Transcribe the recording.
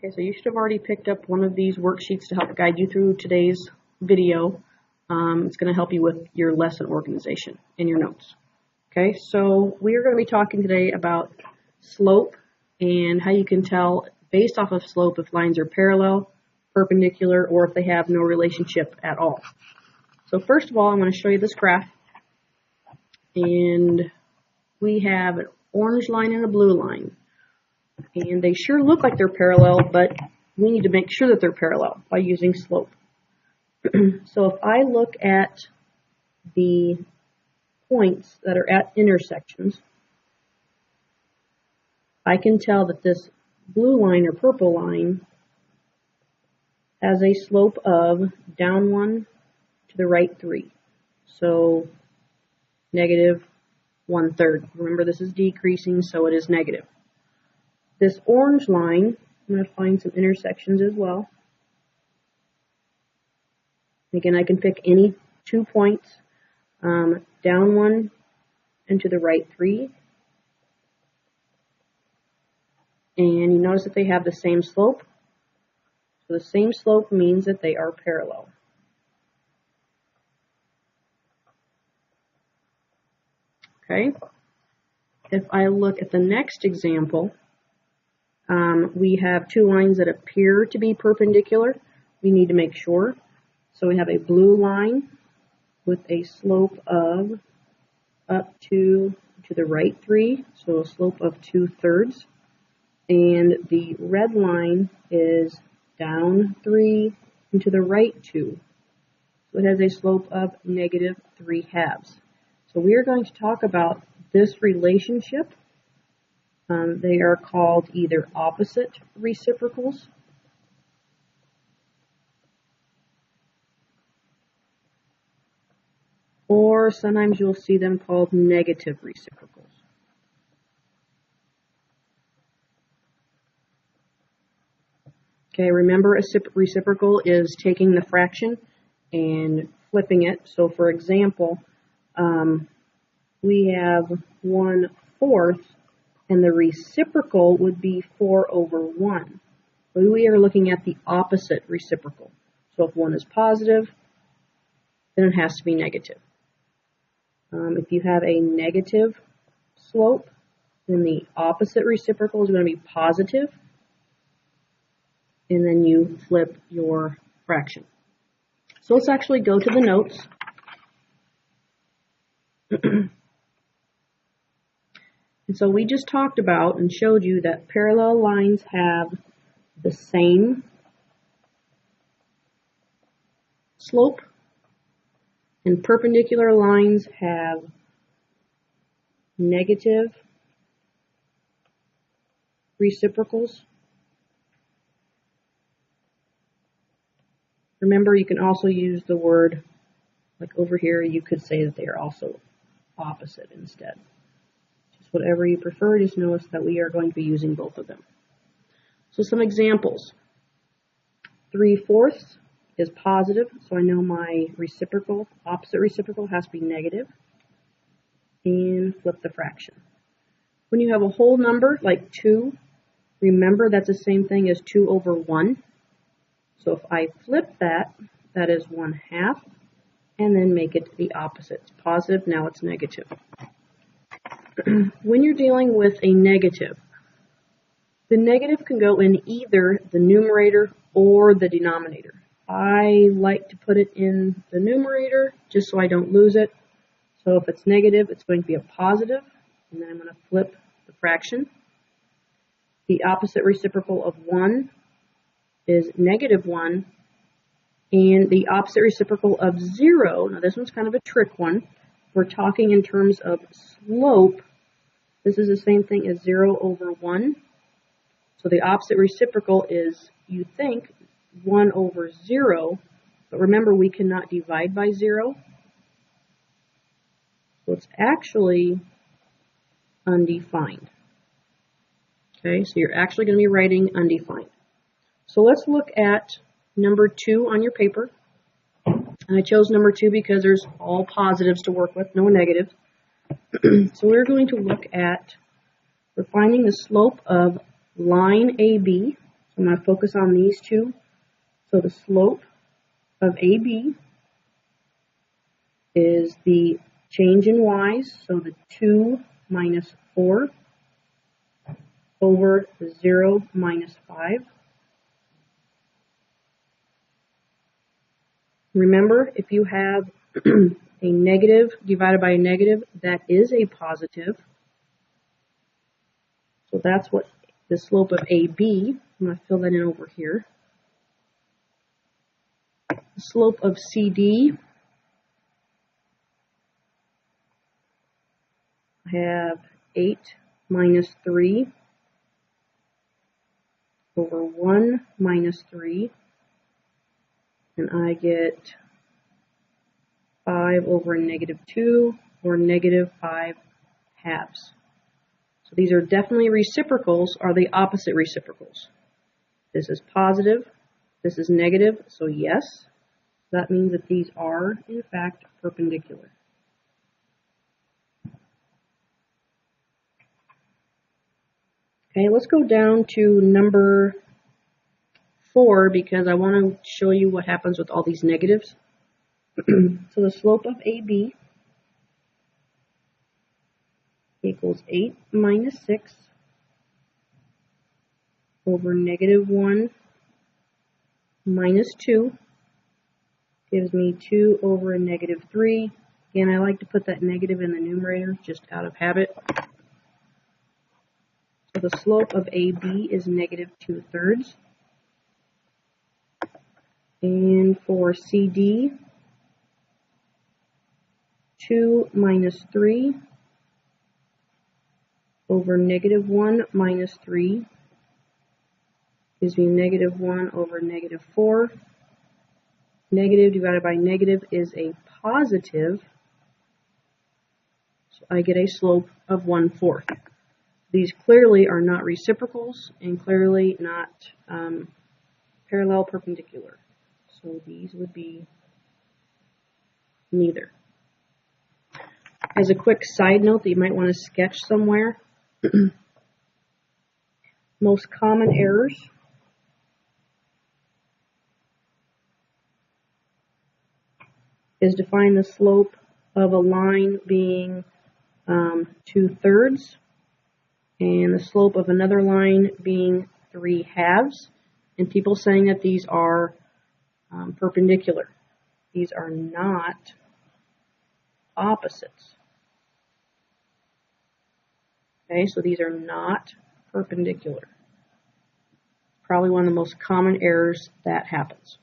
Okay, so you should have already picked up one of these worksheets to help guide you through today's video. It's going to help you with your lesson organization in your notes. Okay, so we are going to be talking today about slope and how you can tell based off of slope if lines are parallel, perpendicular, or if they have no relationship at all. So first of all, I'm going to show you this graph. And we have an orange line and a blue line. And they sure look like they're parallel, but we need to make sure that they're parallel by using slope. So if I look at the points that are at intersections, I can tell that this blue line or purple line has a slope of down 1 to the right 3. So negative 1/3. Remember, this is decreasing, so it is negative. This orange line, I'm going to find some intersections as well. Again, I can pick any 2 points, down 1 and to the right 3. And you notice that they have the same slope. So the same slope means that they are parallel. Okay. If I look at the next example, we have 2 lines that appear to be perpendicular. We need to make sure. So we have a blue line with a slope of up to the right 3, so a slope of 2/3. And the red line is down 3 and to the right 2. So it has a slope of negative 3/2. So we are going to talk about this relationship. They are called either opposite reciprocals or sometimes you'll see them called negative reciprocals. Okay, remember a reciprocal is taking the fraction and flipping it. So for example, we have 1/4, and the reciprocal would be 4/1. But we are looking at the opposite reciprocal. So if one is positive, then it has to be negative. If you have a negative slope, then the opposite reciprocal is going to be positive, and then you flip your fraction. So let's actually go to the notes. And so we just talked about and showed you that parallel lines have the same slope and perpendicular lines have negative reciprocals. Remember, you can also use the word, like over here, you could say that they are also opposite instead. Just whatever you prefer, just notice that we are going to be using both of them. So some examples. 3/4 is positive, so I know my reciprocal, opposite reciprocal has to be negative. And flip the fraction. When you have a whole number like 2, remember that's the same thing as 2/1. So if I flip that, that is 1/2, and then make it the opposite. It's positive, now it's negative. When you're dealing with a negative, the negative can go in either the numerator or the denominator. I like to put it in the numerator just so I don't lose it. So if it's negative, it's going to be a positive, and then I'm going to flip the fraction. The opposite reciprocal of 1 is -1, and the opposite reciprocal of 0, now this one's kind of a trick one. We're talking in terms of slope. This is the same thing as 0/1. So the opposite reciprocal is, you think, 1/0, but remember we cannot divide by 0. So it's actually undefined. Okay, so you're actually going to be writing undefined. So let's look at number 2 on your paper. And I chose number 2 because there's all positives to work with, no negatives. So we're going to look at, we're finding the slope of line AB. So I'm going to focus on these two. So the slope of AB is the change in y's, so the 2 minus 4 over 0 minus 5. Remember, if you have a negative divided by a negative, that is a positive. So that's what the slope of AB, I'm going to fill that in over here. The slope of CD, I have 8 minus 3 over 1 minus 3, and I get 5 over negative 2, or negative 5 halves. So these are definitely reciprocals, are the opposite reciprocals. This is positive, this is negative, so yes, that means that these are, in fact, perpendicular. Okay, let's go down to number 4 because I want to show you what happens with all these negatives. So the slope of AB equals 8 minus 6 over negative 1 minus 2 gives me 2 over negative 3. Again, I like to put that negative in the numerator just out of habit. So the slope of AB is negative 2/3. And for CD, 2 minus 3 over negative 1 minus 3 gives me negative 1 over negative 4. Negative divided by negative is a positive, so I get a slope of 1/4. These clearly are not reciprocals and clearly not parallel perpendicular. So these would be neither. As a quick side note that you might want to sketch somewhere, most common errors is to find the slope of a line being 2/3 and the slope of another line being 3/2, and people saying that these are perpendicular. These are not opposites. Okay, so these are not perpendicular. Probably one of the most common errors that happens.